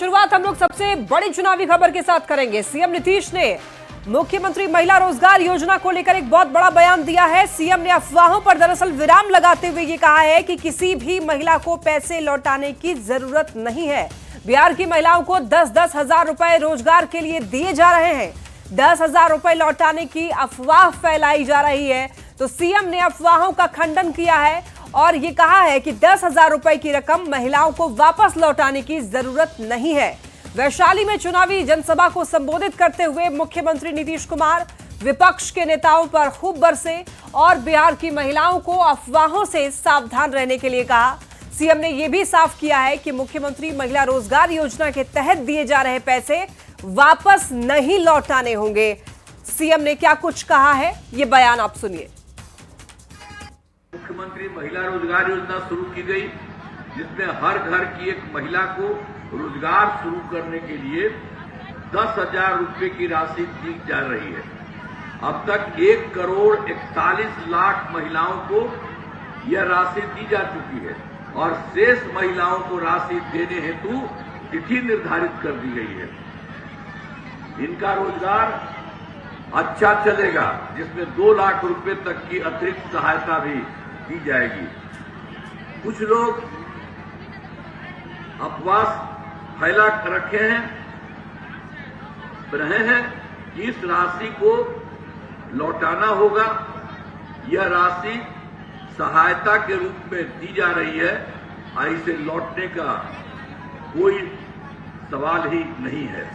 शुरुआत हम लोग सबसे बड़ी चुनावी खबर के साथ करेंगे। सीएम नीतीश ने मुख्यमंत्री महिला रोजगार योजना को लेकर एक बहुत बड़ा बयान दिया है। सीएम ने अफवाहों पर दरअसल विराम लगाते हुए ये कहा है कि किसी भी महिला को पैसे लौटाने की जरूरत नहीं है। बिहार की महिलाओं को 10-10 हजार रुपए रोजगार के लिए दिए जा रहे हैं। 10,000 रुपए लौटाने की अफवाह फैलाई जा रही है, तो सीएम ने अफवाहों का खंडन किया है और ये कहा है कि 10,000 रुपए की रकम महिलाओं को वापस लौटाने की जरूरत नहीं है। वैशाली में चुनावी जनसभा को संबोधित करते हुए मुख्यमंत्री नीतीश कुमार विपक्ष के नेताओं पर खूब बरसे और बिहार की महिलाओं को अफवाहों से सावधान रहने के लिए कहा। सीएम ने यह भी साफ किया है कि मुख्यमंत्री महिला रोजगार योजना के तहत दिए जा रहे पैसे वापस नहीं लौटाने होंगे। सीएम ने क्या कुछ कहा है, ये बयान आप सुनिए। मुख्यमंत्री महिला रोजगार योजना शुरू की गई, जिसमें हर घर की एक महिला को रोजगार शुरू करने के लिए 10,000 रुपए की राशि दी जा रही है। अब तक 1,41,00,000 महिलाओं को यह राशि दी जा चुकी है और शेष महिलाओं को राशि देने हेतु तिथि निर्धारित कर दी गई है। इनका रोजगार अच्छा चलेगा, जिसमें 2 लाख रुपए तक की अतिरिक्त सहायता भी दी जाएगी। कुछ लोग अफवाह फैला रखे हैं कि इस राशि को लौटाना होगा। यह राशि सहायता के रूप में दी जा रही है और इसे लौटने का कोई सवाल ही नहीं है।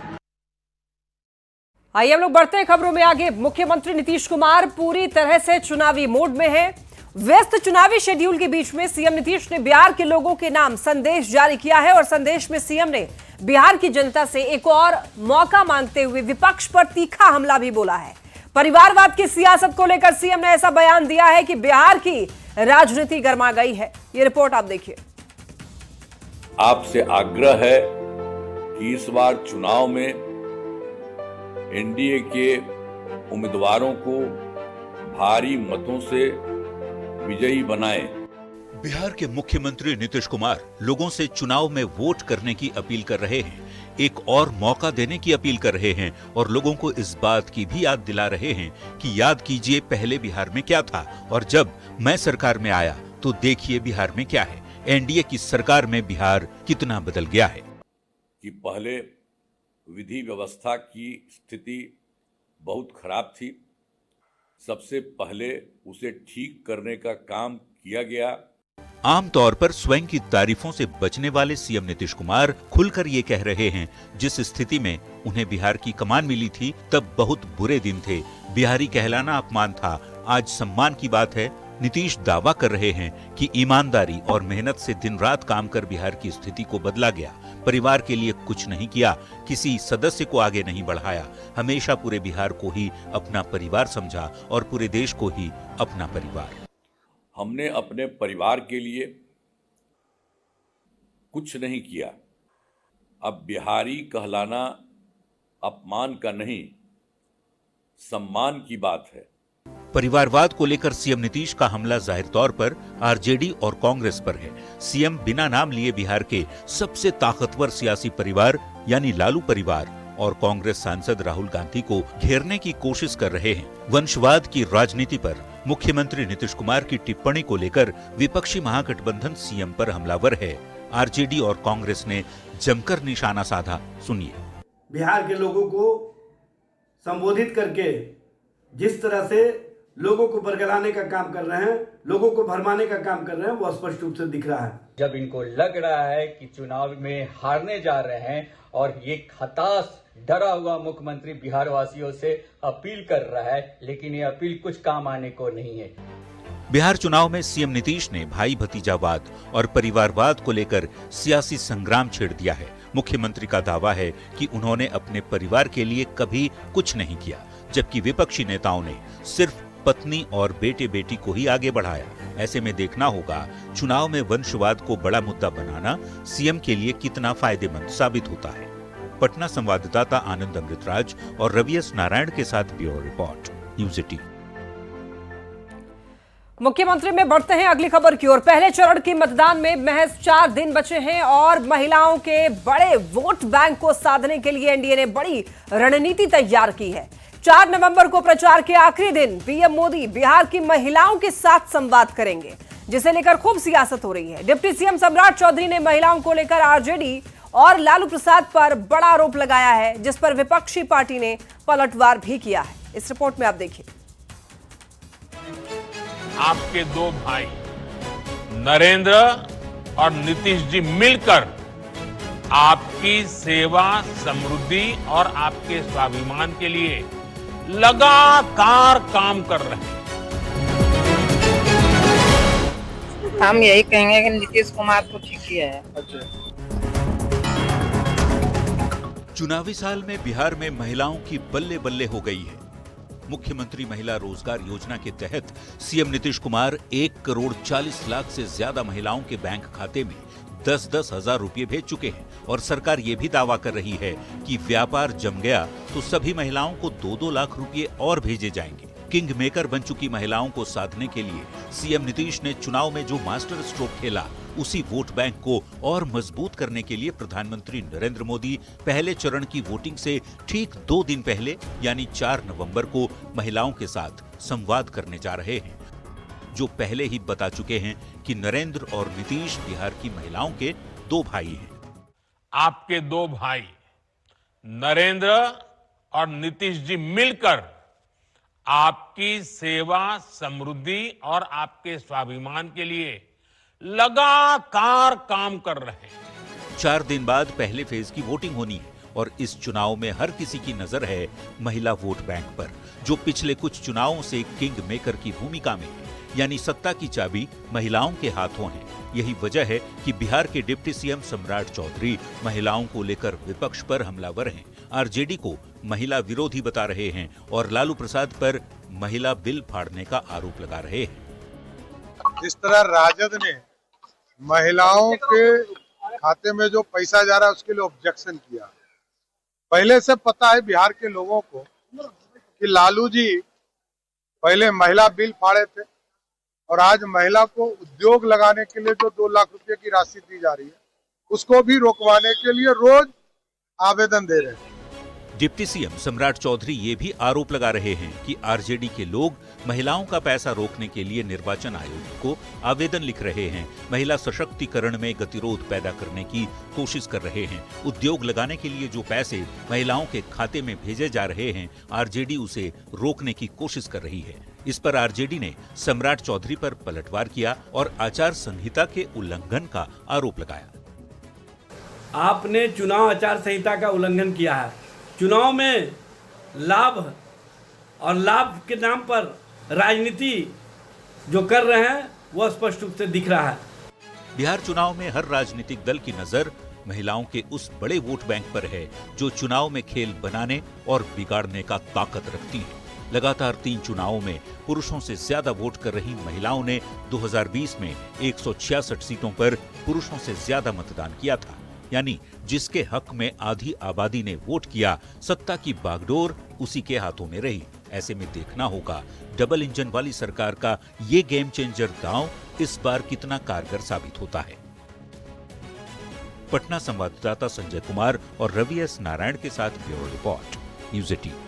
आइए हम लोग बढ़ते हैं खबरों में आगे। मुख्यमंत्री नीतीश कुमार पूरी तरह से चुनावी मोड में हैं। व्यस्त चुनावी शेड्यूल के बीच में सीएम नीतीश ने बिहार के लोगों के नाम संदेश जारी किया है और संदेश में सीएम ने बिहार की जनता से एक और मौका मांगते हुए विपक्ष पर तीखा हमला भी बोला है। परिवारवाद की सियासत को लेकर सीएम ने ऐसा बयान दिया है कि बिहार की राजनीति गर्मा गई है। ये रिपोर्ट आप देखिए। आपसे आग्रह है कि इस बार चुनाव में एनडीए के उम्मीदवारों को भारी मतों से विजयी बनाएं। बिहार के मुख्यमंत्री नीतीश कुमार लोगों से चुनाव में वोट करने की अपील कर रहे हैं, एक और मौका देने की अपील कर रहे हैं और लोगों को इस बात की भी याद दिला रहे हैं कि याद कीजिए पहले बिहार में क्या था और जब मैं सरकार में आया तो देखिए बिहार में क्या है। एनडीए की सरकार में बिहार कितना बदल गया है। कि पहले विधि व्यवस्था की स्थिति बहुत खराब थी। सबसे पहले उसे ठीक करने का काम किया गया। आमतौर पर स्वयं की तारीफों से बचने वाले सीएम नीतीश कुमार खुलकर ये कह रहे हैं, जिस स्थिति में उन्हें बिहार की कमान मिली थी तब बहुत बुरे दिन थे। बिहारी कहलाना अपमान था, आज सम्मान की बात है। नीतीश दावा कर रहे हैं कि ईमानदारी और मेहनत से दिन रात काम कर बिहार की स्थिति को बदला गया। परिवार के लिए कुछ नहीं किया, किसी सदस्य को आगे नहीं बढ़ाया, हमेशा पूरे बिहार को ही अपना परिवार समझा और पूरे देश को ही अपना परिवार। हमने अपने परिवार के लिए कुछ नहीं किया। अब बिहारी कहलाना अपमान का नहीं, सम्मान की बात है। परिवारवाद को लेकर सीएम नीतीश का हमला जाहिर तौर पर आरजेडी और कांग्रेस पर है। सीएम बिना नाम लिए बिहार के सबसे ताकतवर सियासी परिवार यानी लालू परिवार और कांग्रेस सांसद राहुल गांधी को घेरने की कोशिश कर रहे हैं। वंशवाद की राजनीति पर मुख्यमंत्री नीतीश कुमार की टिप्पणी को लेकर विपक्षी महागठबंधन सीएम पर हमलावर है। आरजेडी और कांग्रेस ने जमकर निशाना साधा, सुनिए। बिहार के लोगों को संबोधित करके जिस तरह से लोगों को बरगलाने का काम कर रहे हैं, लोगों को भरमाने का काम कर रहे हैं, वो स्पष्ट रूप से दिख रहा है। जब इनको लग रहा है कि चुनाव में हारने जा रहे हैं और ये हताश डरा हुआ मुख्यमंत्री बिहार वासियों से अपील कर रहा है, लेकिन ये अपील कुछ काम आने को नहीं है। बिहार चुनाव में सीएम नीतीश ने भाई भतीजावाद और परिवारवाद को लेकर सियासी संग्राम छेड़ दिया है। मुख्यमंत्री का दावा है कि उन्होंने अपने परिवार के लिए कभी कुछ नहीं किया, जबकि विपक्षी नेताओं ने सिर्फ पत्नी और बेटे बेटी को ही आगे बढ़ाया। ऐसे में देखना होगा चुनाव में वंशवाद को बड़ा मुद्दा बनाना सीएम के लिए कितना फायदेमंद साबित होता है। पटना संवाददाता आनंद अमृतराज और रवि एस नारायण के साथ ब्यूरो रिपोर्ट, न्यूज़ 18। मुख्यमंत्री में बढ़ते हैं अगली खबर की ओर। पहले चरण की मतदान में महज 4 दिन बचे हैं और महिलाओं के बड़े वोट बैंक को साधने के लिए एनडीए ने बड़ी रणनीति तैयार की है। 4 नवंबर को प्रचार के आखिरी दिन पीएम मोदी बिहार की महिलाओं के साथ संवाद करेंगे, जिसे लेकर खूब सियासत हो रही है। डिप्टी सीएम सम्राट चौधरी ने महिलाओं को लेकर आरजेडी और लालू प्रसाद पर बड़ा आरोप लगाया है, जिस पर विपक्षी पार्टी ने पलटवार भी किया है। इस रिपोर्ट में आप देखिए। आपके 2 भाई नरेंद्र और नीतीश जी मिलकर आपकी सेवा, समृद्धि और आपके स्वाभिमान के लिए लगातार काम कर रहे हैं। हम यही कहेंगे कि नीतीश कुमार तो ठीक ही है। चुनावी साल में बिहार में महिलाओं की बल्ले बल्ले हो गई है। मुख्यमंत्री महिला रोजगार योजना के तहत सीएम नीतीश कुमार 1,40,00,000 से ज्यादा महिलाओं के बैंक खाते में 10-10 हजार रुपये भेज चुके हैं और सरकार ये भी दावा कर रही है कि व्यापार जम गया तो सभी महिलाओं को 2-2 लाख रुपये और भेजे जाएंगे। किंग मेकर बन चुकी महिलाओं को साधने के लिए सीएम नीतीश ने चुनाव में जो मास्टर स्ट्रोक खेला, उसी वोट बैंक को और मजबूत करने के लिए प्रधानमंत्री नरेंद्र मोदी पहले चरण की वोटिंग से ठीक 2 दिन पहले यानी 4 नवंबर को महिलाओं के साथ संवाद करने जा रहे हैं। जो पहले ही बता चुके हैं कि नरेंद्र और नीतीश बिहार की महिलाओं के 2 भाई हैं। आपके 2 भाई नरेंद्र और नीतीश जी मिलकर आपकी सेवा, समृद्धि और आपके स्वाभिमान के लिए लगातार काम कर रहे हैं। 4 दिन बाद पहले फेज की वोटिंग होनी है और इस चुनाव में हर किसी की नजर है महिला वोट बैंक पर, जो पिछले कुछ चुनावों से किंग मेकर की भूमिका में है, यानी सत्ता की चाबी महिलाओं के हाथों है। यही वजह है कि बिहार के डिप्टी सीएम सम्राट चौधरी महिलाओं को लेकर विपक्ष पर हमलावर हैं, आरजेडी को महिला विरोधी बता रहे हैं और लालू प्रसाद पर महिला बिल फाड़ने का आरोप लगा रहे हैं। जिस तरह राजद ने महिलाओं के खाते में जो पैसा जा रहा है उसके लिए ऑब्जेक्शन किया, पहले से पता है बिहार के लोगों को कि लालू जी पहले महिला बिल फाड़े थे और आज महिला को उद्योग लगाने के लिए जो 2 लाख रुपए की राशि दी जा रही है उसको भी रोकवाने के लिए रोज आवेदन दे रहे हैं। डिप्टी सीएम सम्राट चौधरी ये भी आरोप लगा रहे हैं कि आरजेडी के लोग महिलाओं का पैसा रोकने के लिए निर्वाचन आयोग को आवेदन लिख रहे हैं, महिला सशक्तिकरण में गतिरोध पैदा करने की कोशिश कर रहे हैं। उद्योग लगाने के लिए जो पैसे महिलाओं के खाते में भेजे जा रहे हैं, आरजेडी उसे रोकने की कोशिश कर रही है। इस पर आरजेडी ने सम्राट चौधरी पर पलटवार किया और आचार संहिता के उल्लंघन का आरोप लगाया। आपने चुनाव आचार संहिता का उल्लंघन किया है। चुनाव में लाभ और लाभ के नाम पर राजनीति जो कर रहे हैं वो स्पष्ट रूप से दिख रहा है। बिहार चुनाव में हर राजनीतिक दल की नजर महिलाओं के उस बड़े वोट बैंक पर है जो चुनाव में खेल बनाने और बिगाड़ने का ताकत रखती है। लगातार 3 चुनावों में पुरुषों से ज्यादा वोट कर रही महिलाओं ने 2020 में 166 सीटों पर पुरुषों से ज्यादा मतदान किया था, यानी जिसके हक में आधी आबादी ने वोट किया, सत्ता की बागडोर उसी के हाथों में रही। ऐसे में देखना होगा डबल इंजन वाली सरकार का ये गेम चेंजर दांव इस बार कितना कारगर साबित होता है। पटना संवाददाता संजय कुमार और रवि एस नारायण के साथ ब्यूरो रिपोर्ट, न्यूज़ 18।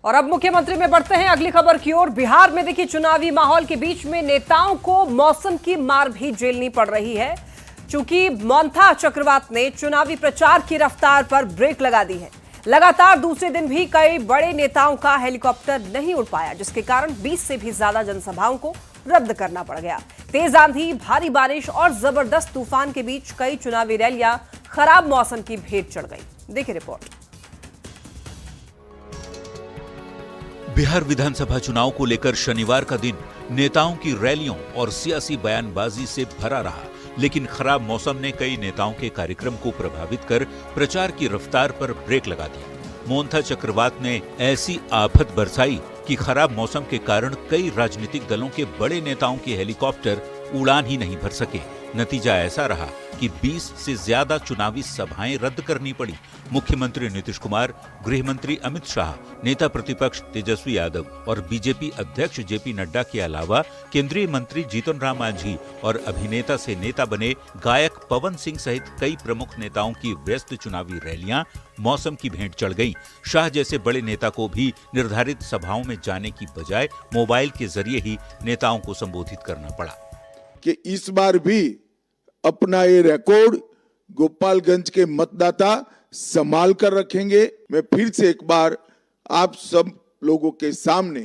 और अब मुख्यमंत्री में बढ़ते हैं अगली खबर की ओर। बिहार में देखिए चुनावी माहौल के बीच में नेताओं को मौसम की मार भी झेलनी पड़ रही है, चूंकि मोंथा चक्रवात ने चुनावी प्रचार की रफ्तार पर ब्रेक लगा दी है। लगातार दूसरे दिन भी कई बड़े नेताओं का हेलीकॉप्टर नहीं उड़ पाया, जिसके कारण 20 से भी ज्यादा जनसभाओं को रद्द करना पड़ गया। तेज आंधी, भारी बारिश और जबरदस्त तूफान के बीच कई चुनावी रैलियां खराब मौसम की भेंट चढ़ गई। देखिए रिपोर्ट। बिहार विधानसभा चुनाव को लेकर शनिवार का दिन नेताओं की रैलियों और सियासी बयानबाजी से भरा रहा, लेकिन खराब मौसम ने कई नेताओं के कार्यक्रम को प्रभावित कर प्रचार की रफ्तार पर ब्रेक लगा दिया। मोंथा चक्रवात ने ऐसी आफत बरसाई कि खराब मौसम के कारण कई राजनीतिक दलों के बड़े नेताओं के हेलीकॉप्टर उड़ान ही नहीं भर सके। नतीजा ऐसा रहा कि 20 से ज्यादा चुनावी सभाएं रद्द करनी पड़ी। मुख्यमंत्री नीतीश कुमार, गृह मंत्री अमित शाह, नेता प्रतिपक्ष तेजस्वी यादव और बीजेपी अध्यक्ष जेपी नड्डा के अलावा केंद्रीय मंत्री जीतन राम मांझी और अभिनेता से नेता बने गायक पवन सिंह सहित कई प्रमुख नेताओं की व्यस्त चुनावी रैलियां मौसम की भेंट चढ़ गईं। शाह जैसे बड़े नेता को भी निर्धारित सभाओं में जाने की बजाय मोबाइल के जरिए ही नेताओं को संबोधित करना पड़ा। कि इस बार भी अपना ये रिकॉर्ड गोपालगंज के मतदाता संभाल कर रखेंगे। मैं फिर से एक बार आप सब लोगों के सामने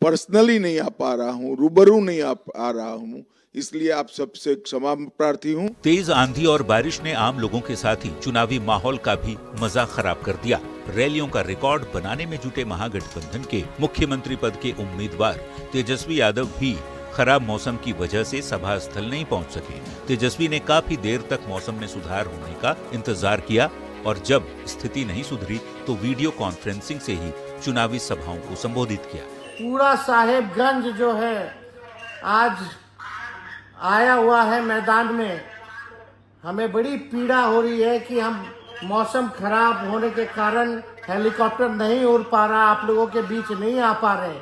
पर्सनली नहीं आ पा रहा हूं, रूबरू नहीं आ रहा हूं, इसलिए आप सबसे क्षमा प्रार्थी हूं। तेज आंधी और बारिश ने आम लोगों के साथ ही चुनावी माहौल का भी मजा खराब कर दिया। रैलियों का रिकॉर्ड बनाने में जुटे महागठबंधन के मुख्यमंत्री पद के उम्मीदवार तेजस्वी यादव भी खराब मौसम की वजह से सभा स्थल नहीं पहुंच सके। तेजस्वी ने काफी देर तक मौसम में सुधार होने का इंतजार किया और जब स्थिति नहीं सुधरी तो वीडियो कॉन्फ्रेंसिंग से ही चुनावी सभाओं को संबोधित किया। पूरा साहेबगंज जो है आज आया हुआ है मैदान में। हमें बड़ी पीड़ा हो रही है कि हम मौसम खराब होने के कारण हेलीकॉप्टर नहीं उड़ पा रहा, आप लोगों के बीच नहीं आ पा रहे।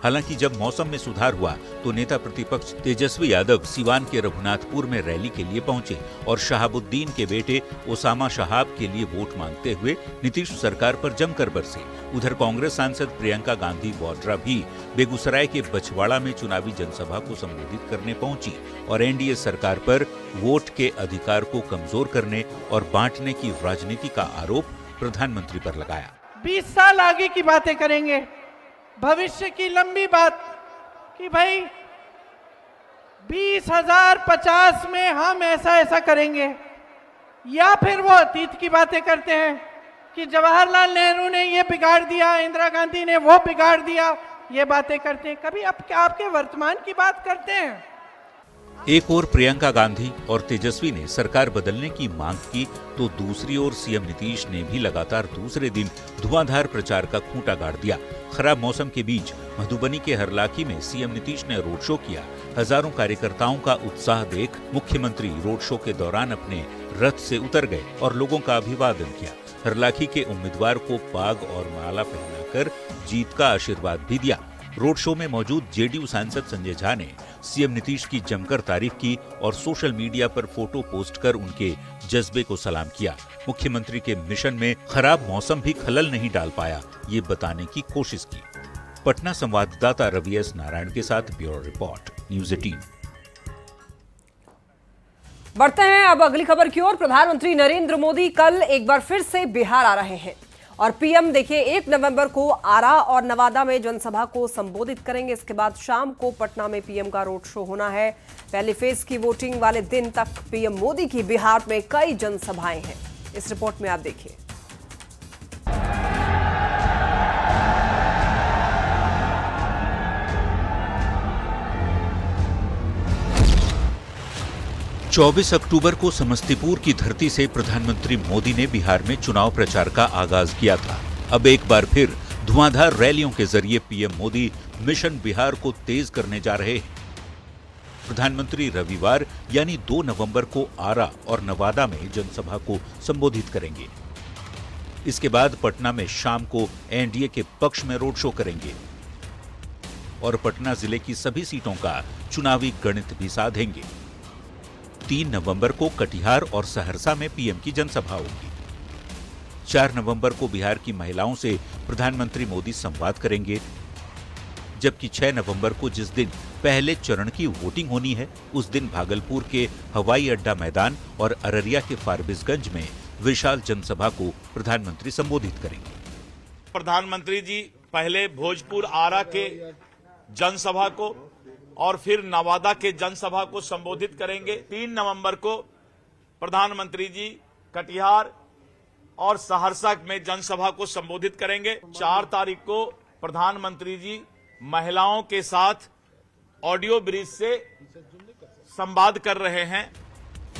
हालांकि जब मौसम में सुधार हुआ तो नेता प्रतिपक्ष तेजस्वी यादव सिवान के रघुनाथपुर में रैली के लिए पहुंचे और शहाबुद्दीन के बेटे ओसामा शहाब के लिए वोट मांगते हुए नीतीश सरकार पर जमकर बरसे। उधर कांग्रेस सांसद प्रियंका गांधी वाड्रा भी बेगूसराय के बछवाड़ा में चुनावी जनसभा को संबोधित करने पहुंची और एनडीए सरकार पर वोट के अधिकार को कमजोर करने और बांटने की राजनीति का आरोप प्रधानमंत्री पर लगाया। 20 साल आगे की बातें करेंगे, भविष्य की लंबी बात कि भाई 2050 में हम ऐसा करेंगे, या फिर वो अतीत की बातें करते हैं कि जवाहरलाल नेहरू ने ये बिगाड़ दिया, इंदिरा गांधी ने वो बिगाड़ दिया, ये बातें करते हैं। कभी आपके वर्तमान की बात करते हैं। एक ओर प्रियंका गांधी और तेजस्वी ने सरकार बदलने की मांग की तो दूसरी ओर सीएम नीतीश ने भी लगातार दूसरे दिन धुआंधार प्रचार का खूंटा गाड़ दिया। खराब मौसम के बीच मधुबनी के हरलाखी में सीएम नीतीश ने रोड शो किया। हजारों कार्यकर्ताओं का उत्साह देख मुख्यमंत्री रोड शो के दौरान अपने रथ से उतर गए और लोगों का अभिवादन किया। हरलाखी के उम्मीदवार को पाग और माला पहनाकर जीत का आशीर्वाद भी दिया। रोड शो में मौजूद जेडीयू सांसद संजय झा ने सीएम नीतीश की जमकर तारीफ की और सोशल मीडिया पर फोटो पोस्ट कर उनके जज्बे को सलाम किया। मुख्यमंत्री के मिशन में खराब मौसम भी खलल नहीं डाल पाया, ये बताने की कोशिश की। पटना संवाददाता रवि एस नारायण के साथ ब्यूरो रिपोर्ट, न्यूज़ 18। बढ़ते हैं अब अगली खबर की ओर। प्रधानमंत्री नरेंद्र मोदी कल एक बार फिर से बिहार आ रहे हैं और पीएम देखिए 1 नवंबर को आरा और नवादा में जनसभा को संबोधित करेंगे। इसके बाद शाम को पटना में पीएम का रोड शो होना है। पहले फेज की वोटिंग वाले दिन तक पीएम मोदी की बिहार में कई जनसभाएं हैं। इस रिपोर्ट में आप देखिए। चौबीस अक्टूबर को समस्तीपुर की धरती से प्रधानमंत्री मोदी ने बिहार में चुनाव प्रचार का आगाज किया था। अब एक बार फिर धुआंधार रैलियों के जरिए पीएम मोदी मिशन बिहार को तेज करने जा रहे हैं। प्रधानमंत्री रविवार यानी 2 नवंबर को आरा और नवादा में जनसभा को संबोधित करेंगे। इसके बाद पटना में शाम को एनडीए के पक्ष में रोड शो करेंगे और पटना जिले की सभी सीटों का चुनावी गणित भी साधेंगे। 3 नवंबर को कटिहार और सहरसा में पीएम की जनसभा होगी। 4 नवंबर को बिहार की महिलाओं से प्रधानमंत्री मोदी संवाद करेंगे, जबकि 6 नवंबर को जिस दिन पहले चरण की वोटिंग होनी है उस दिन भागलपुर के हवाई अड्डा मैदान और अररिया के फारबिसगंज में विशाल जनसभा को प्रधानमंत्री संबोधित करेंगे। प्रधानमंत्री जी पहले भोजपुर आरा के जनसभा को और फिर नवादा के जनसभा को संबोधित करेंगे। 3 नवंबर को प्रधानमंत्री जी कटिहार और सहरसा में जनसभा को संबोधित करेंगे। 4 तारीख को प्रधानमंत्री जी महिलाओं के साथ ऑडियो ब्रिज से संवाद कर रहे हैं।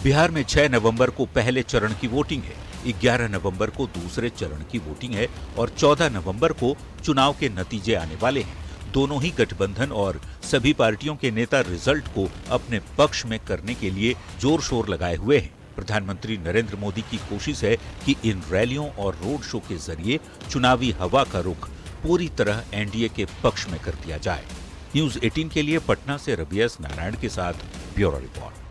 बिहार में 6 नवंबर को पहले चरण की वोटिंग है, 11 नवंबर को दूसरे चरण की वोटिंग है और 14 नवंबर को चुनाव के नतीजे आने वाले हैं। दोनों ही गठबंधन और सभी पार्टियों के नेता रिजल्ट को अपने पक्ष में करने के लिए जोर शोर लगाए हुए हैं। प्रधानमंत्री नरेंद्र मोदी की कोशिश है कि इन रैलियों और रोड शो के जरिए चुनावी हवा का रुख पूरी तरह एनडीए के पक्ष में कर दिया जाए। न्यूज 18 के लिए पटना से रवि एस नारायण के साथ ब्यूरो रिपोर्ट।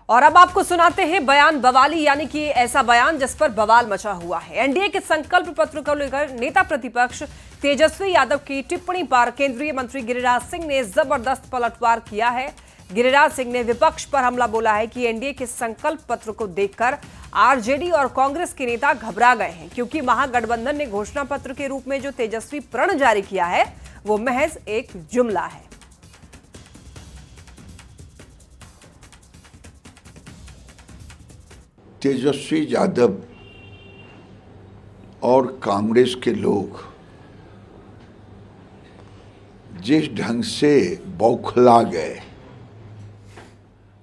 और अब आपको सुनाते हैं बयान बवाली, यानी कि ऐसा बयान जिस पर बवाल मचा हुआ है। एनडीए के संकल्प पत्र को लेकर नेता प्रतिपक्ष तेजस्वी यादव की टिप्पणी पर केंद्रीय मंत्री गिरिराज सिंह ने जबरदस्त पलटवार किया है। गिरिराज सिंह ने विपक्ष पर हमला बोला है कि एनडीए के संकल्प पत्र को देखकर आरजेडी और कांग्रेस के नेता घबरा गए हैं, क्योंकि महागठबंधन ने घोषणा पत्र के रूप में जो तेजस्वी प्रण जारी किया है वो महज एक जुमला है। तेजस्वी यादव और कांग्रेस के लोग जिस ढंग से बौखला गए,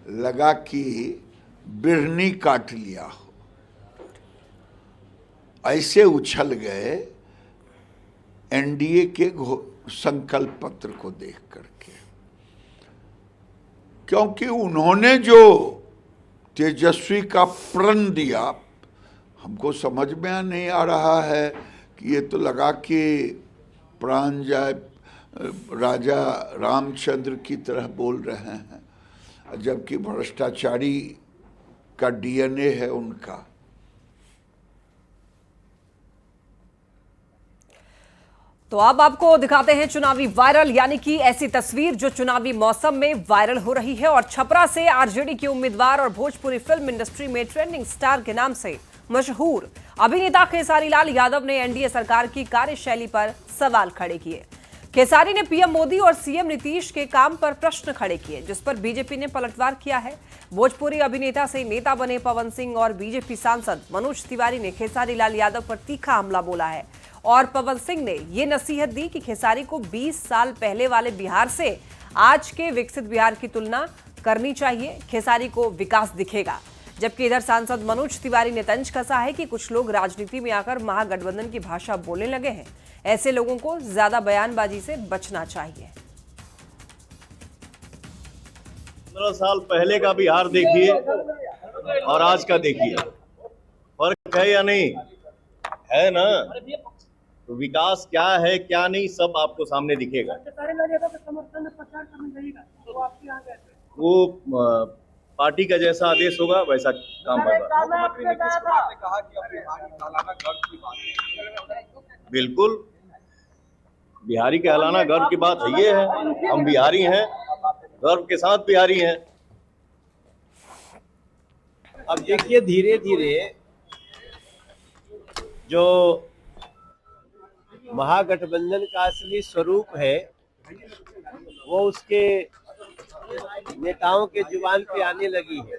लगा कि बिरनी काट लिया हो, ऐसे उछल गए एनडीए के संकल्प पत्र को देख करके, क्योंकि उन्होंने जो तेजस्वी का प्रण दिया, हमको समझ में नहीं आ रहा है कि ये तो लगा कि प्राण जाए राजा रामचंद्र की तरह बोल रहे हैं, जबकि भ्रष्टाचारी का डीएनए है उनका। तो अब आपको दिखाते हैं चुनावी वायरल, यानी कि ऐसी तस्वीर जो चुनावी मौसम में वायरल हो रही है। और छपरा से आरजेडी के उम्मीदवार और भोजपुरी फिल्म इंडस्ट्री में ट्रेंडिंग स्टार के नाम से मशहूर अभिनेता खेसारी लाल यादव ने एनडीए सरकार की कार्यशैली पर सवाल खड़े किए। खेसारी ने पीएम मोदी और सीएम नीतीश के काम पर प्रश्न खड़े किए, जिस पर बीजेपी ने पलटवार किया है। भोजपुरी अभिनेता से नेता बने पवन सिंह और बीजेपी सांसद मनोज तिवारी ने खेसारी लाल यादव पर तीखा हमला बोला है। और पवन सिंह ने ये नसीहत दी कि खेसारी को 20 साल पहले वाले बिहार से आज के विकसित बिहार की तुलना करनी चाहिए, खेसारी को विकास दिखेगा। जबकि इधर सांसद मनोज तिवारी ने तंज कसा है कि कुछ लोग राजनीति में आकर महागठबंधन की भाषा बोलने लगे हैं, ऐसे लोगों को ज्यादा बयानबाजी से बचना चाहिए। 15 साल पहले का बिहार देखिए और आज का देखिए, फर्क है या नहीं है ना? तो विकास क्या है क्या नहीं सब आपको सामने दिखेगा। वो पार्टी का जैसा आदेश होगा वैसा काम होगा। बिल्कुल, बिहारी कहलाना गर्व की बात है, ये है हम बिहारी हैं, गर्व के साथ बिहारी हैं। अब देखिए धीरे धीरे जो महागठबंधन का असली स्वरूप है वो उसके नेताओं के जुबान पे आने लगी है।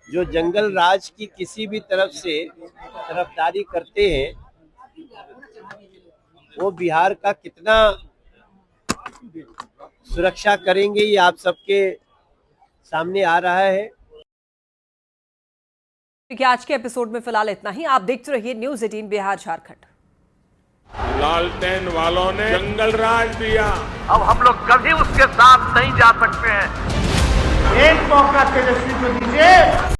जो जंगल राज की किसी भी तरफ से तरफदारी करते हैं वो बिहार का कितना सुरक्षा करेंगे ये आप सबके सामने आ रहा है। कि आज के एपिसोड में फिलहाल इतना ही। आप देखते रहिए न्यूज 18 बिहार झारखंड। लालटेन वालों ने जंगल राज दिया, अब हम लोग कभी उसके साथ नहीं जा सकते हैं। एक मौका तेजस्वी को दीजिए।